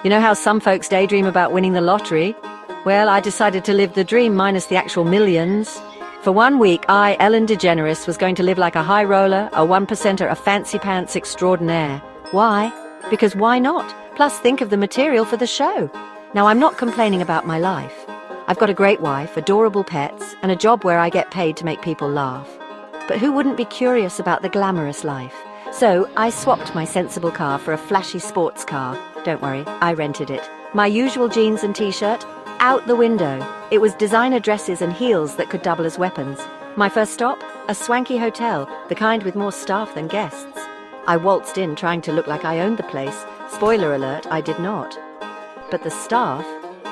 You know how some folks daydream about winning the lottery? Well, I decided to live the dream minus the actual millions. For 1 week, I, Ellen DeGeneres, was going to live like a high roller, a 1%er, a fancy pants extraordinaire. Why? Because why not? Plus, think of the material for the show. Now, I'm not complaining about my life. I've got a great wife, adorable pets, and a job where I get paid to make people laugh. But who wouldn't be curious about the glamorous life? So, I swapped my sensible car for a flashy sports car. Don't worry, I rented it. My usual jeans and t-shirt, out the window. It was designer dresses and heels that could double as weapons. My first stop? A swanky hotel, the kind with more staff than guests. I waltzed in trying to look like I owned the place. Spoiler alert, I did not. But the staff,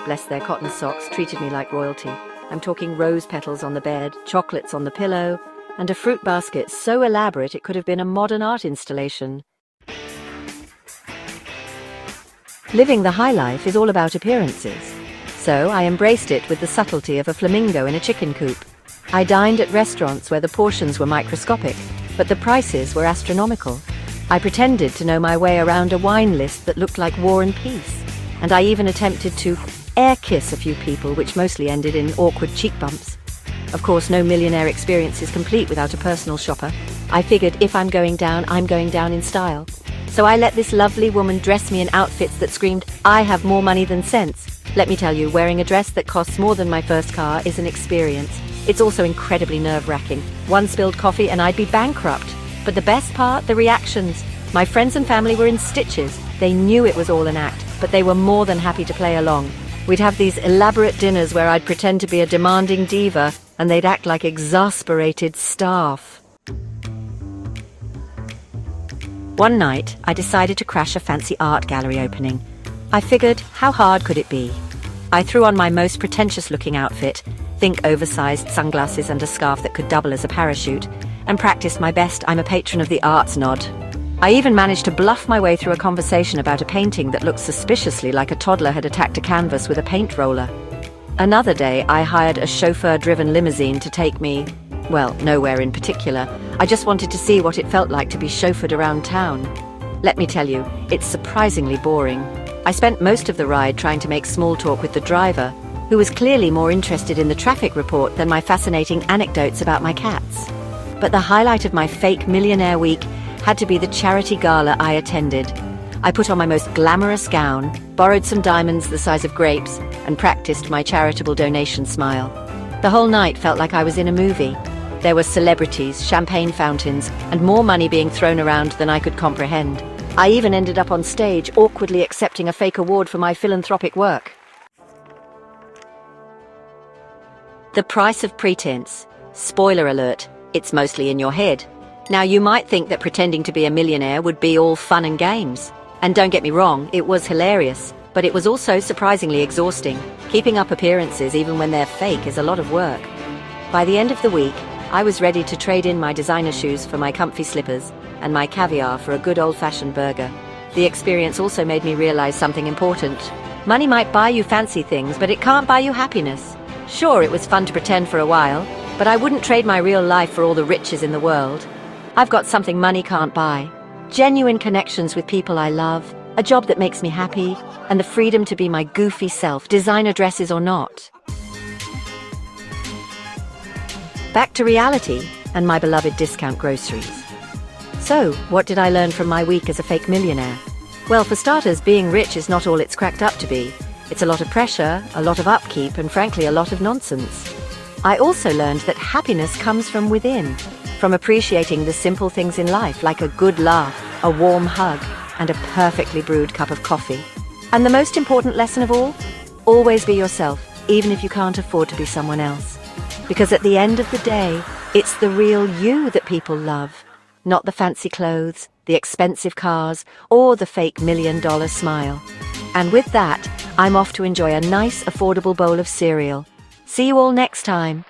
bless their cotton socks, treated me like royalty. I'm talking rose petals on the bed, chocolates on the pillow, and a fruit basket so elaborate it could have been a modern art installation. Living the high life is all about appearances. So I embraced it with the subtlety of a flamingo in a chicken coop. I dined at restaurants where the portions were microscopic, but the prices were astronomical. I pretended to know my way around a wine list that looked like War and Peace. And I even attempted to air kiss a few people, which mostly ended in awkward cheek bumps. Of course, no millionaire experience is complete without a personal shopper. I figured if I'm going down in style. So I let this lovely woman dress me in outfits that screamed, I have more money than sense. Let me tell you, wearing a dress that costs more than my first car is an experience. It's also incredibly nerve-wracking. One spilled coffee and I'd be bankrupt. But the best part, the reactions. My friends and family were in stitches. They knew it was all an act, but they were more than happy to play along. We'd have these elaborate dinners where I'd pretend to be a demanding diva, and they'd act like exasperated staff. One night, I decided to crash a fancy art gallery opening. I figured, how hard could it be? I threw on my most pretentious-looking outfit, think oversized sunglasses and a scarf that could double as a parachute, and practiced my best I'm a patron of the arts nod. I even managed to bluff my way through a conversation about a painting that looked suspiciously like a toddler had attacked a canvas with a paint roller. Another day, I hired a chauffeur-driven limousine to take me, well, nowhere in particular. I just wanted to see what it felt like to be chauffeured around town. Let me tell you, it's surprisingly boring. I spent most of the ride trying to make small talk with the driver, who was clearly more interested in the traffic report than my fascinating anecdotes about my cats. But the highlight of my fake millionaire week had to be the charity gala I attended. I put on my most glamorous gown, borrowed some diamonds the size of grapes, and practiced my charitable donation smile. The whole night felt like I was in a movie. There were celebrities, champagne fountains, and more money being thrown around than I could comprehend. I even ended up on stage, awkwardly accepting a fake award for my philanthropic work. The price of pretense. Spoiler alert, it's mostly in your head. Now, you might think that pretending to be a millionaire would be all fun and games. And don't get me wrong, it was hilarious, but it was also surprisingly exhausting. Keeping up appearances, even when they're fake, is a lot of work. By the end of the week, I was ready to trade in my designer shoes for my comfy slippers and my caviar for a good old-fashioned burger. The experience also made me realize something important. Money might buy you fancy things, but it can't buy you happiness. Sure, it was fun to pretend for a while, but I wouldn't trade my real life for all the riches in the world. I've got something money can't buy. Genuine connections with people I love, a job that makes me happy, and the freedom to be my goofy self, designer dresses or not. Back to reality and my beloved discount groceries. So, what did I learn from my week as a fake millionaire? Well, for starters, being rich is not all it's cracked up to be. It's a lot of pressure, a lot of upkeep, and frankly, a lot of nonsense. I also learned that happiness comes from within, from appreciating the simple things in life, like a good laugh, a warm hug, and a perfectly brewed cup of coffee. And the most important lesson of all? Always be yourself, even if you can't afford to be someone else. Because at the end of the day, it's the real you that people love, not the fancy clothes, the expensive cars, or the fake $1,000,000 smile. And with that, I'm off to enjoy a nice, affordable bowl of cereal. See you all next time.